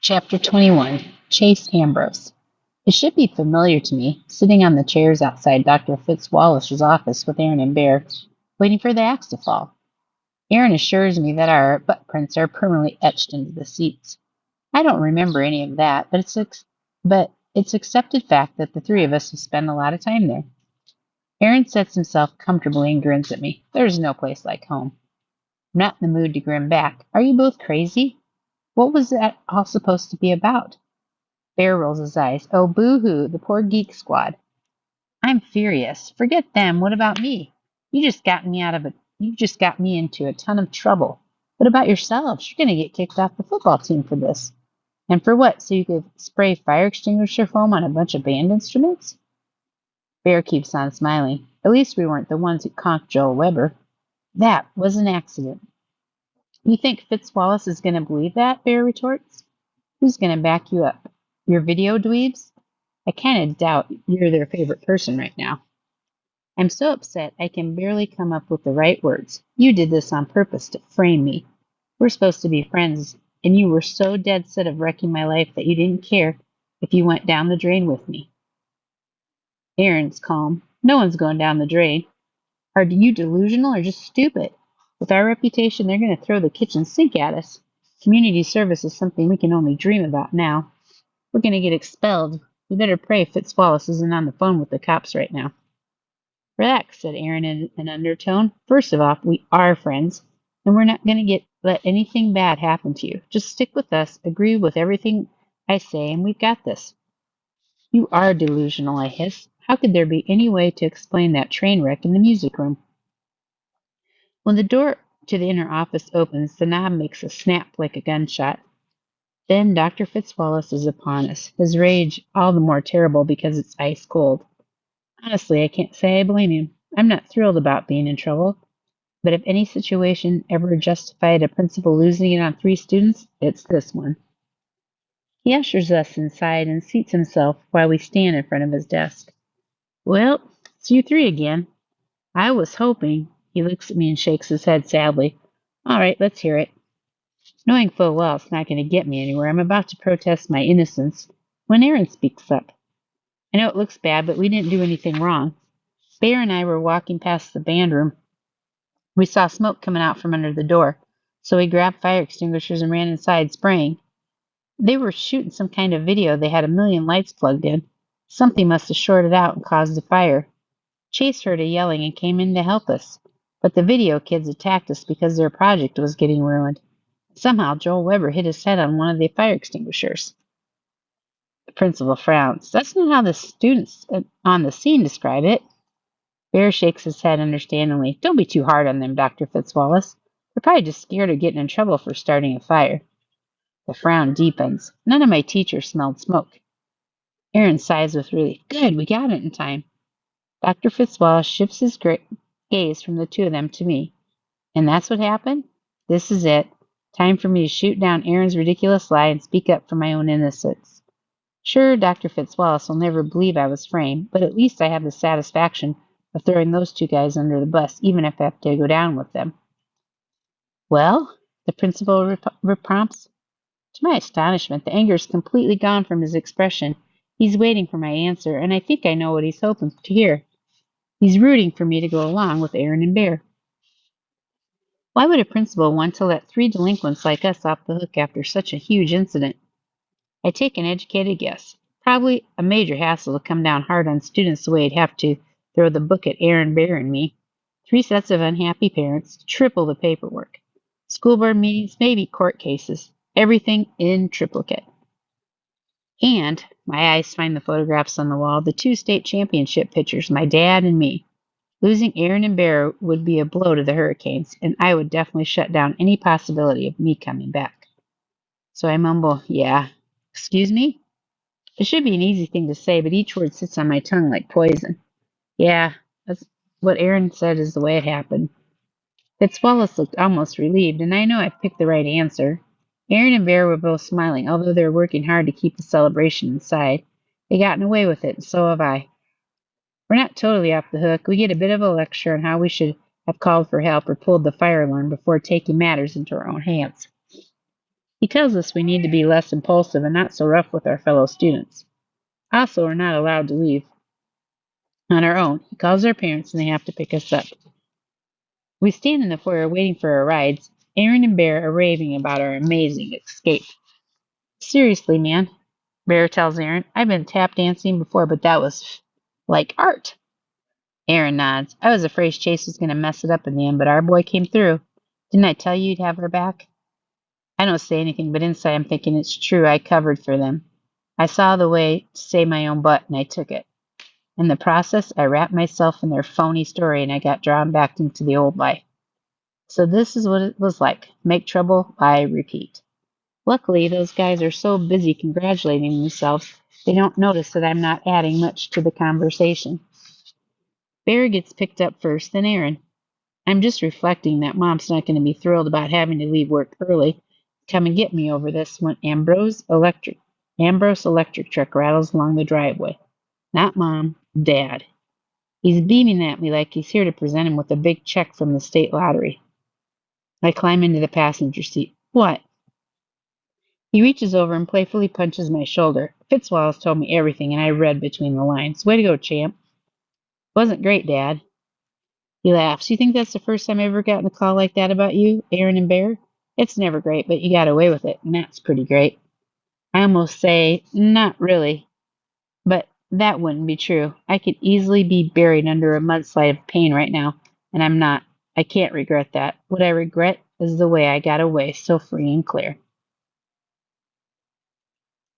Chapter 21. Chase Ambrose. It should be familiar to me, sitting on the chairs outside Dr. Fitzwallace's office with Aaron and Bear, waiting for the axe to fall. Aaron assures me that our butt prints are permanently etched into the seats. I don't remember any of that, but it's accepted fact that the three of us have spent a lot of time there. Aaron sets himself comfortably and grins at me. There's no place like home. I'm not in the mood to grin back. Are you both crazy? What was that all supposed to be about? Bear rolls his eyes. Oh, boo-hoo, the poor geek squad. I'm furious. Forget them. What about me? You just got me into a ton of trouble. What about yourselves? You're gonna get kicked off the football team for this. And for what? So you could spray fire extinguisher foam on a bunch of band instruments? Bear keeps on smiling. At least we weren't the ones who conked Joel Weber. That was an accident. You think Fitzwallace is gonna believe that? Bear retorts. Who's gonna back you up? Your video dweebs? I kind of doubt you're their favorite person right now. I'm so upset I can barely come up with the right words. You did this on purpose to frame me. We're supposed to be friends, and you were so dead set of wrecking my life that you didn't care if you went down the drain with me. Aaron's calm. No one's going down the drain. Are you delusional or just stupid? With our reputation, they're going to throw the kitchen sink at us. Community service is something we can only dream about now. We're going to get expelled. We better pray Fitzwallace isn't on the phone with the cops right now. Relax, said Aaron in an undertone. First of all, we are friends, and we're not going to let anything bad happen to you. Just stick with us, agree with everything I say, and we've got this. You are delusional, I hiss. How could there be any way to explain that train wreck in the music room? When the door to the inner office opens, the knob makes a snap like a gunshot. Then Dr. Fitzwallace is upon us, his rage all the more terrible because it's ice cold. Honestly, I can't say I blame him. I'm not thrilled about being in trouble, but if any situation ever justified a principal losing it on three students, it's this one. He ushers us inside and seats himself while we stand in front of his desk. Well, it's you three again. I was hoping. He looks at me and shakes his head sadly. All right, let's hear it. Knowing full well it's not going to get me anywhere, I'm about to protest my innocence when Aaron speaks up. I know it looks bad, but we didn't do anything wrong. Bear and I were walking past the band room. We saw smoke coming out from under the door, so we grabbed fire extinguishers and ran inside, spraying. They were shooting some kind of video. They had a million lights plugged in. Something must have shorted out and caused a fire. Chase heard a yelling and came in to help us, but the video kids attacked us because their project was getting ruined. Somehow Joel Weber hit his head on one of the fire extinguishers. The principal frowns. That's not how the students on the scene describe it. Bear shakes his head understandingly. Don't be too hard on them, Dr. Fitzwallace. They're probably just scared of getting in trouble for starting a fire. The frown deepens. None of my teachers smelled smoke. Aaron sighs with relief. Good, we got it in time. Dr. Fitzwallace shifts his gaze from the two of them to me. And that's what happened? This is it. Time for me to shoot down Aaron's ridiculous lie and speak up for my own innocence. Sure, Dr. Fitzwallace will never believe I was framed, but at least I have the satisfaction of throwing those two guys under the bus, even if I have to go down with them. Well, the principal prompts. To my astonishment, the anger is completely gone from his expression. He's waiting for my answer, and I think I know what he's hoping to hear. He's rooting for me to go along with Aaron and Bear. Why would a principal want to let three delinquents like us off the hook after such a huge incident? I take an educated guess. Probably a major hassle to come down hard on students the way he'd have to throw the book at Aaron, Bear, and me. Three sets of unhappy parents, triple the paperwork. School board meetings, maybe court cases. Everything in triplicate. And my eyes find the photographs on the wall, the two state championship pictures, my dad and me. Losing Aaron and Bear would be a blow to the Hurricanes, and I would definitely shut down any possibility of me coming back. So I mumble, yeah. Excuse me? It should be an easy thing to say, but each word sits on my tongue like poison. Yeah, that's what Aaron said is the way it happened. Fitzwallace looked almost relieved, and I know I picked the right answer. Aaron and Bear were both smiling, although they were working hard to keep the celebration inside. They gotten away with it, and so have I. We're not totally off the hook. We get a bit of a lecture on how we should have called for help or pulled the fire alarm before taking matters into our own hands. He tells us we need to be less impulsive and not so rough with our fellow students. Also, we're not allowed to leave on our own. He calls our parents and they have to pick us up. We stand in the foyer waiting for our rides. Aaron and Bear are raving about our amazing escape. Seriously, man, Bear tells Aaron, I've been tap dancing before, but that was like art. Aaron nods. I was afraid Chase was going to mess it up in the end, but our boy came through. Didn't I tell you you'd have her back? I don't say anything, but inside I'm thinking it's true. I covered for them. I saw the way to save my own butt, and I took it. In the process, I wrapped myself in their phony story, and I got drawn back into the old life. So this is what it was like. Make trouble, I repeat. Luckily, those guys are so busy congratulating themselves, they don't notice that I'm not adding much to the conversation. Bear gets picked up first, then Aaron. I'm just reflecting that Mom's not going to be thrilled about having to leave work early. Come and get me over this when Ambrose electric truck rattles along the driveway. Not Mom, Dad. He's beaming at me like he's here to present him with a big check from the state lottery. I climb into the passenger seat. What? He reaches over and playfully punches my shoulder. Fitzwallace told me everything, and I read between the lines. Way to go, champ. Wasn't great, Dad. He laughs. You think that's the first time I've ever gotten a call like that about you, Aaron and Bear? It's never great, but you got away with it, and that's pretty great. I almost say, not really, but that wouldn't be true. I could easily be buried under a mudslide of pain right now, and I'm not. I can't regret that. What I regret is the way I got away so free and clear.